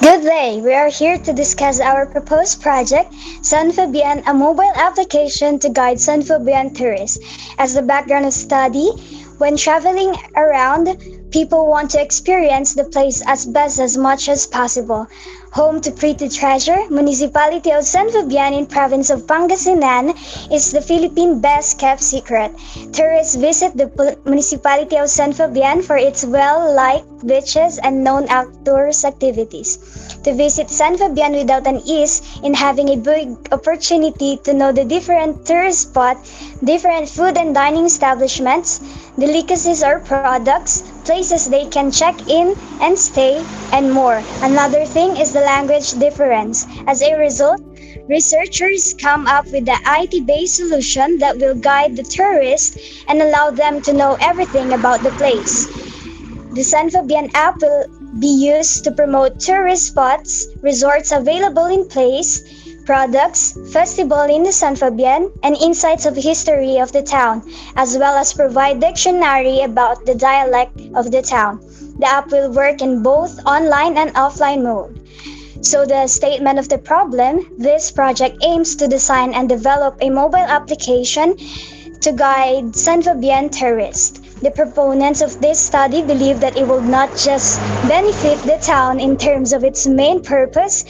Good day! We are here to discuss our proposed project, SAN FABIAN, a mobile application to guide SAN FABIAN tourists. As the background of study, when traveling around, people want to experience the place as much as possible. Home to Pretty Treasure, Municipality of San Fabian in Province of Pangasinan is the Philippine best kept secret. Tourists visit the Municipality of San Fabian for its well-liked beaches and known outdoors activities. To visit San Fabian without an ease in having a big opportunity to know the different tourist spots, different food and dining establishments, delicacies or products, places they can check in and stay, and more. Another thing is the language difference. As a result, researchers come up with the IT-based solution that will guide the tourists and allow them to know everything about the place. The San Fabian app will be used to promote tourist spots, resorts available in place, products, festival in the San Fabian, and insights of history of the town, as well as provide dictionary about the dialect of the town. The app will work in both online and offline mode. So the statement of the problem, this project aims to design and develop a mobile application to guide San Fabian tourists. The proponents of this study believe that it will not just benefit the town in terms of its main purpose,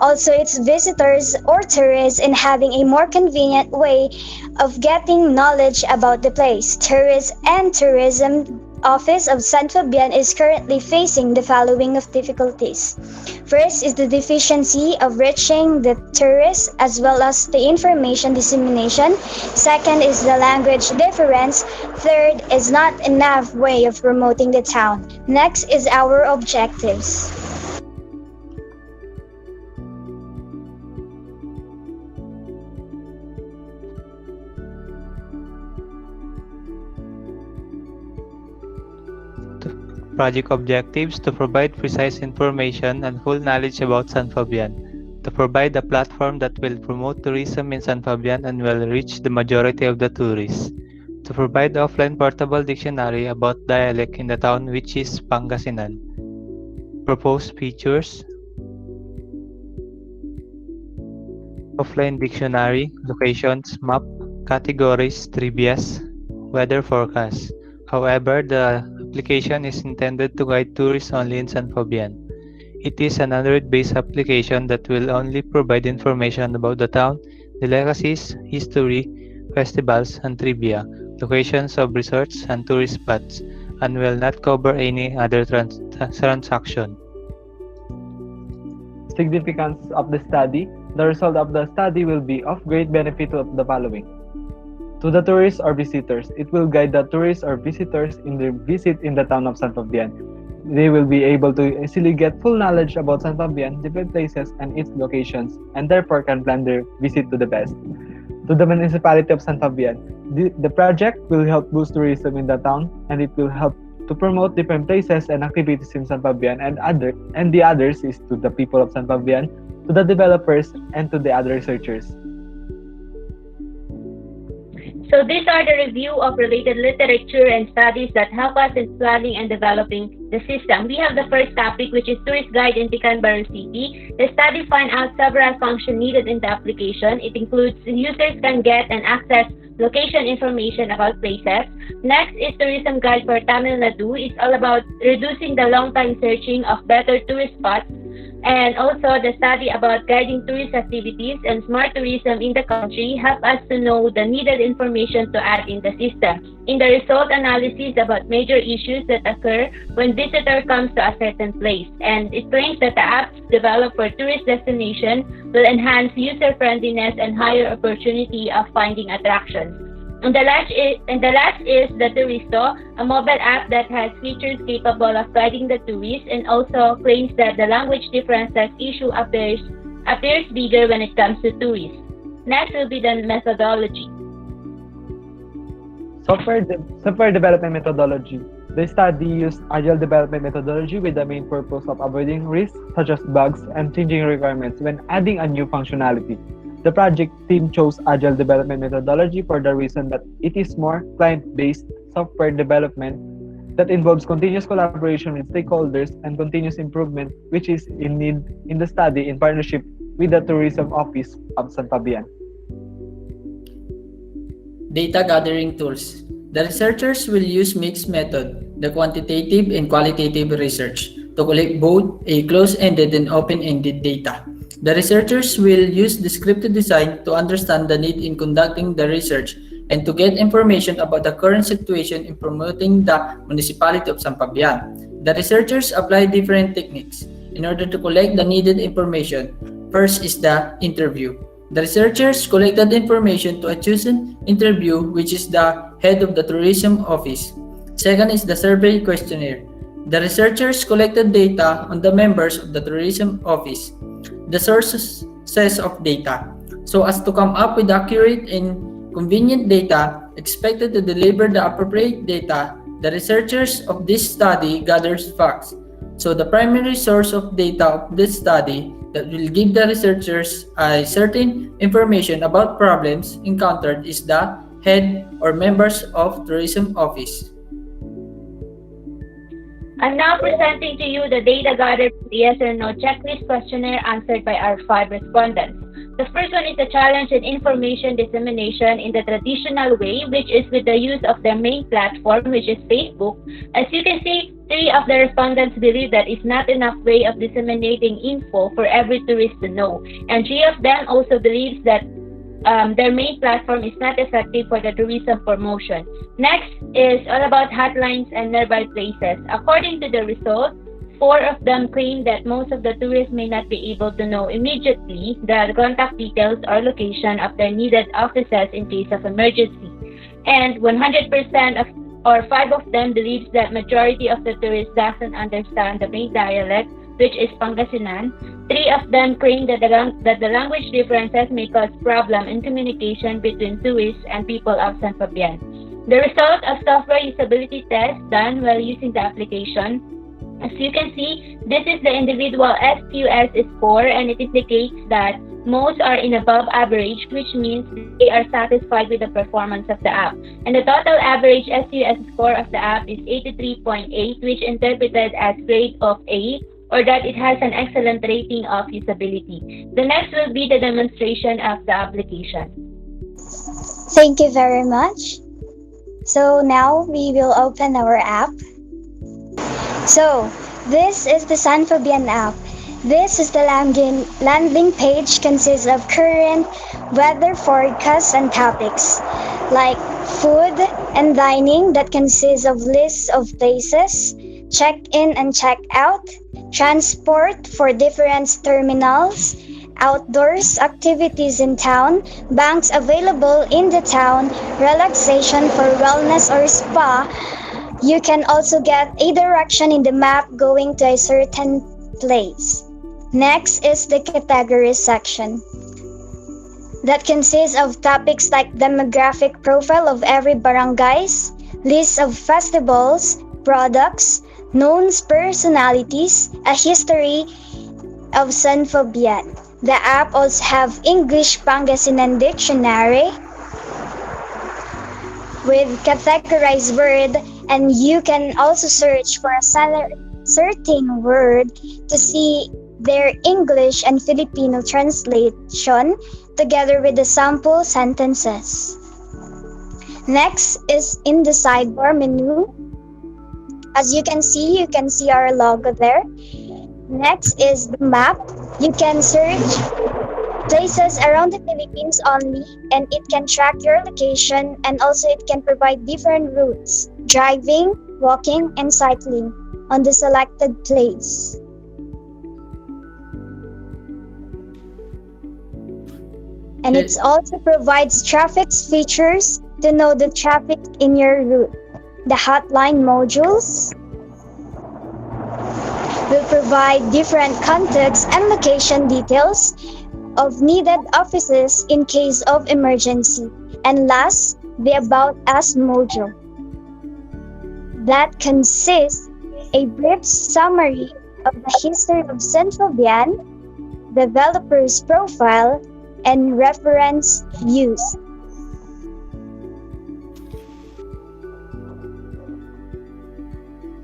also its visitors or tourists in having a more convenient way of getting knowledge about the place. Tourists and Tourism Office of San Fabian is currently facing the following of difficulties. First is the deficiency of reaching the tourists as well as the information dissemination. Second is the language difference. Third is not enough way of promoting the town. Next is our objectives. Project objectives to provide precise information and full knowledge about San Fabian, to provide a platform that will promote tourism in San Fabian and will reach the majority of the tourists, to provide offline portable dictionary about dialect in the town which is Pangasinan. Proposed features: offline dictionary, locations, map, categories, trivias, weather forecast. However, the application is intended to guide tourists only in San Fabian. It is an Android-based application that will only provide information about the town, delicacies, history, festivals, and trivia, locations of resorts and tourist spots, and will not cover any other transaction. Significance of the study. The result of the study will be of great benefit of the following. To the tourists or visitors, it will guide the tourists or visitors in their visit in the town of San Fabian. They will be able to easily get full knowledge about San Fabian, different places, and its locations, and therefore can plan their visit to the best. To the municipality of San Fabian, the project will help boost tourism in the town, and it will help to promote different places and activities in San Fabian, and the others is to the people of San Fabian, to the developers, and to the other researchers. So these are the review of related literature and studies that help us in planning and developing the system. We have the first topic, which is Tourist Guide in Ticanbaru City. The study find out several functions needed in the application. It includes users can get and access location information about places. Next is Tourism Guide for Tamil Nadu. It's all about reducing the long time searching of better tourist spots, and also the study about guiding tourist activities and smart tourism in the country help us to know the needed information to add in the system. In the result analysis about major issues that occur when visitor comes to a certain place, and it claims that the apps developed for tourist destination will enhance user friendliness and higher opportunity of finding attractions. And the last is the Touristo, a mobile app that has features capable of guiding the tourist, and also claims that the language differences issue appears bigger when it comes to tourists. Next will be the methodology. Software development methodology. The study used agile development methodology with the main purpose of avoiding risks such as bugs and changing requirements when adding a new functionality. The project team chose agile development methodology for the reason that it is more client-based software development that involves continuous collaboration with stakeholders and continuous improvement, which is in need in the study in partnership with the Tourism Office of San Fabian. Data gathering tools. The researchers will use mixed method, the quantitative and qualitative research, to collect both a closed-ended and open-ended data. The researchers will use descriptive design to understand the need in conducting the research and to get information about the current situation in promoting the municipality of San Fabian. The researchers apply different techniques in order to collect the needed information. First is the interview. The researchers collected information to a chosen interview, which is the head of the tourism office. Second is the survey questionnaire. The researchers collected data on the members of the tourism office, the sources of data, so as to come up with accurate and convenient data expected to deliver the appropriate data. The researchers of this study gathers facts. So the primary source of data of this study that will give the researchers a certain information about problems encountered is the head or members of tourism office. I'm now presenting to you the data gathered from the yes or no checklist questionnaire answered by our 5 respondents. The first one is the challenge in information dissemination in the traditional way, which is with the use of their main platform, which is Facebook. As you can see, 3 of the respondents believe that it's not enough way of disseminating info for every tourist to know. And 3 of them also believes that their main platform is not effective for the tourism promotion. Next is all about hotlines and nearby places. According to the results, 4 of them claim that most of the tourists may not be able to know immediately the contact details or location of their needed offices in case of emergency. And 100% of or 5 of them believes that majority of the tourists doesn't understand the main dialect, which is Pangasinan. 3 of them claim that the language differences may cause problem in communication between tourists and people of San Fabian. The result of software usability test done while using the application. As you can see, this is the individual SQS score, and it indicates that most are in above average, which means they are satisfied with the performance of the app. And the total average SQS score of the app is 83.8, which interpreted as grade of A, or that it has an excellent rating of usability. The next will be the demonstration of the application. Thank you very much. So now we will open our app. So this is the SAN FABIAN app. This is the landing page consists of current weather forecasts and topics like food and dining that consists of lists of places, check-in and check-out, transport for different terminals, outdoors activities in town, banks available in the town, relaxation for wellness or spa. You can also get a direction in the map going to a certain place. Next is the categories section that consists of topics like demographic profile of every barangays, list of festivals, products, known personalities, a history of San Fabian. The app also have English Pangasinan dictionary with categorized word, and you can also search for a certain word to see their English and Filipino translation together with the sample sentences. Next is in the sidebar menu. As you can see our logo there. Next is the map. You can search places around the Philippines only, and it can track your location, and also it can provide different routes, driving, walking, and cycling on the selected place. And it also provides traffic features to know the traffic in your route. The hotline modules will provide different context and location details of needed offices in case of emergency. And last, the About Us module. That consists a brief summary of the history of San Fabian, developer's profile, and reference views.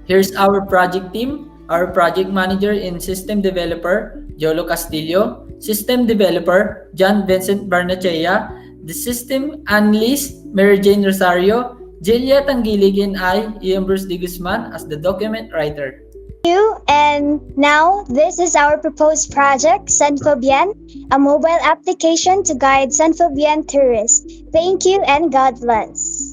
Here's our project team. Our project manager and system developer, Jolo Castillo. System developer, John Vincent Barnachea. The system analyst, Mary Jane Rosario. Jelia Tangilig and I, Ian Bruce de Guzman, as the document writer. You. And now, this is our proposed project, SAN FABIAN, a mobile application to guide San Fabian tourists. Thank you and God bless.